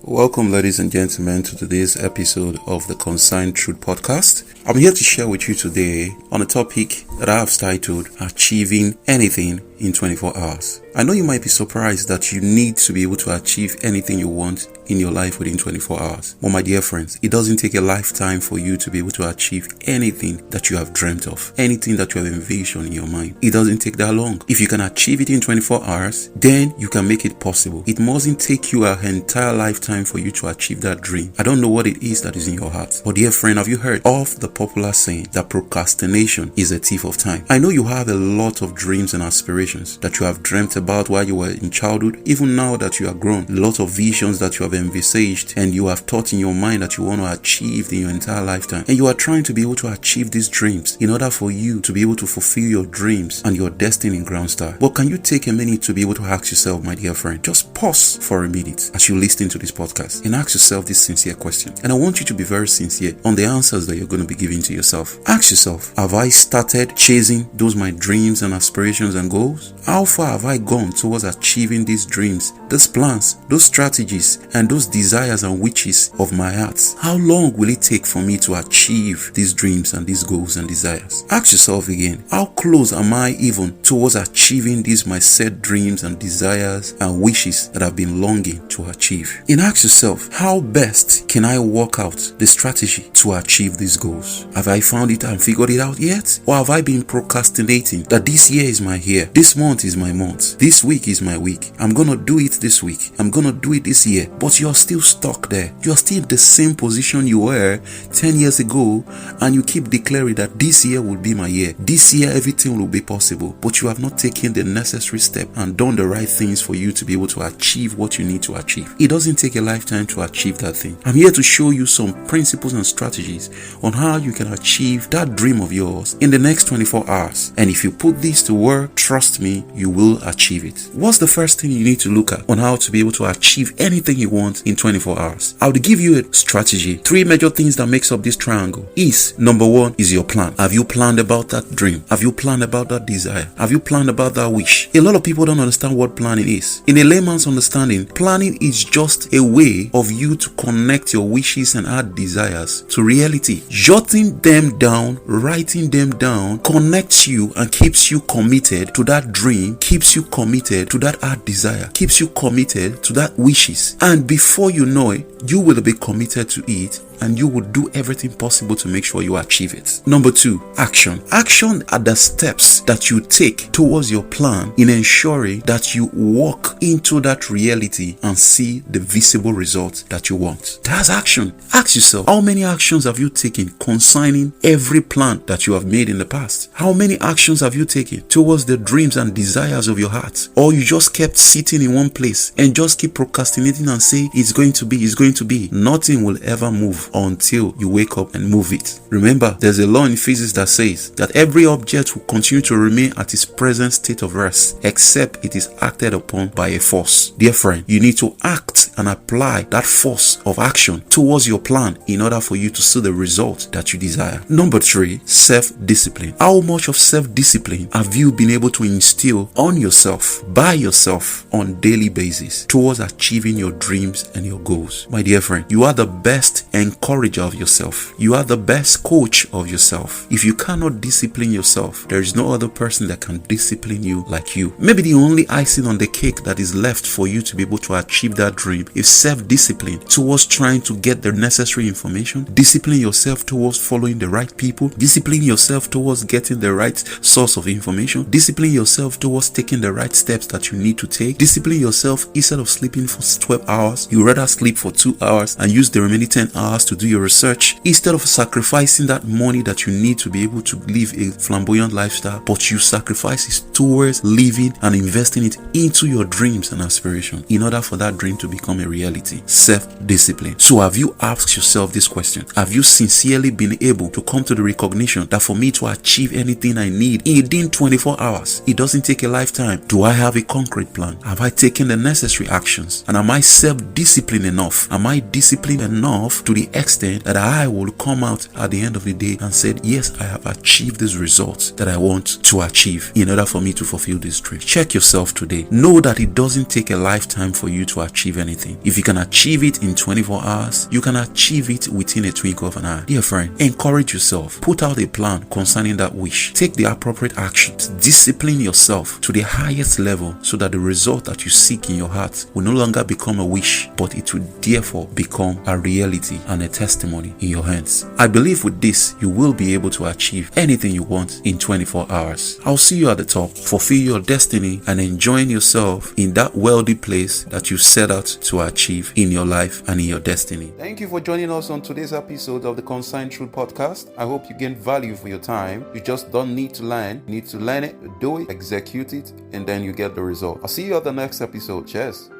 Welcome, ladies and gentlemen, to today's episode of the Consigned Truth Podcast. I'm here to share with you today on a topic that I have titled Achieving Anything in 24 Hours. I know you might be surprised that you need to be able to achieve anything you want in your life within 24 hours. But my dear friends, it doesn't take a lifetime for you to be able to achieve anything that you have dreamt of, anything that you have envisioned in your mind. It doesn't take that long. If you can achieve it in 24 hours, then you can make it possible. It mustn't take you an entire lifetime for you to achieve that dream. I don't know what it is that is in your heart. But dear friend, have you heard of the popular saying that procrastination is a thief of time? I know you have a lot of dreams and aspirations that you have dreamt about while you were in childhood. Even now that you are grown, a lot of visions that you have envisaged and you have thought in your mind that you want to achieve in your entire lifetime, and you are trying to be able to achieve these dreams in order for you to be able to fulfill your dreams and your destiny in Ground Star. But can you take a minute to be able to ask yourself, my dear friend, just pause for a minute as you listen to this podcast and ask yourself this sincere question. And I want you to be very sincere on the answers that you're going to be giving to yourself. Ask yourself, have I started chasing those my dreams and aspirations and goals? How far have I gone towards achieving these dreams, those plans, those strategies, and those desires and wishes of my heart? How long will it take for me to achieve these dreams and these goals and desires? Ask yourself again, how close am I even towards achieving these my set dreams and desires and wishes that I've been longing to achieve? And ask yourself, how best can I work out the strategy to achieve these goals? Have I found it and figured it out yet? Or have I been procrastinating that this year is my year, this month is my month, this week is my week, I'm gonna do it this week, I'm gonna do it this year, but you're still stuck there. You're still in the same position you were 10 years ago, and you keep declaring that this year will be my year, this year everything will be possible, but you have not taken the necessary step and done the right things for you to be able to achieve what you need to achieve. It doesn't take a lifetime to achieve that thing. I'm here to show you some principles and strategies on how you can achieve that dream of yours in the next 24 hours. And if you put this to work, trust me, you will achieve it. What's the first thing you need to look at on how to be able to achieve anything you want in 24 hours? I will give you a strategy. 3 major things that makes up this triangle is, number 1 is your plan. Have you planned about that dream? Have you planned about that desire? Have you planned about that wish? A lot of people don't understand what planning is. In a layman's understanding, planning is just a way of you to connect your wishes and heart desires to reality. Jotting them down, writing them down, connects you and keeps you committed to that dream, keeps you committed to that heart desire, keeps you committed to that wishes. And before you know it, you will be committed to it, and you will do everything possible to make sure you achieve it. Number 2, action. Action are the steps that you take towards your plan in ensuring that you walk into that reality and see the visible results that you want. That's action. Ask yourself, how many actions have you taken concerning every plan that you have made in the past? How many actions have you taken towards the dreams and desires of your heart? Or you just kept sitting in one place and just keep procrastinating and say, it's going to be. Nothing will ever move until you wake up and move it. Remember, there's a law in physics that says that every object will continue to remain at its present state of rest except it is acted upon by a force. Dear friend, you need to act and apply that force of action towards your plan in order for you to see the result that you desire. Number 3, self-discipline. How much of self-discipline have you been able to instill on yourself, by yourself, on daily basis towards achieving your dreams and your goals? My dear friend, you are the best encourager of yourself. You are the best coach of yourself. If you cannot discipline yourself, there is no other person that can discipline you like you. Maybe the only icing on the cake that is left for you to be able to achieve that dream is self-discipline towards trying to get the necessary information, discipline yourself towards following the right people, discipline yourself towards getting the right source of information, discipline yourself towards taking the right steps that you need to take, discipline yourself instead of sleeping for 12 hours, you rather sleep for 2 hours and use the remaining 10 hours to do your research instead of sacrificing that money that you need to be able to live a flamboyant lifestyle, but you sacrifice it towards living and investing it into your dreams and aspirations in order for that dream to become a reality. Self-discipline. So have you asked yourself this question? Have you sincerely been able to come to the recognition that for me to achieve anything I need within 24 hours, it doesn't take a lifetime? Do I have a concrete plan? Have I taken the necessary actions? And am I self-disciplined enough? Am I disciplined enough to the extent that I will come out at the end of the day and said, yes, I have achieved these results that I want to achieve in order for me to fulfill this dream? Check yourself today. Know that it doesn't take a lifetime for you to achieve anything. If you can achieve it in 24 hours, you can achieve it within a twinkle of an eye. Dear friend, encourage yourself. Put out a plan concerning that wish. Take the appropriate actions. Discipline yourself to the highest level so that the result that you seek in your heart will no longer become a wish, but it will therefore become a reality and a testimony in your hands. I believe with this, you will be able to achieve anything you want in 24 hours. I'll see you at the top. Fulfill your destiny and enjoying yourself in that wealthy place that you set out to achieve in your life and in your destiny. Thank you for joining us on today's episode of the Consign Truth Podcast. I hope you gained value for your time. You just don't need to learn. You need to learn it, do it, execute it, and then you get the result. I'll see you at the next episode. Cheers.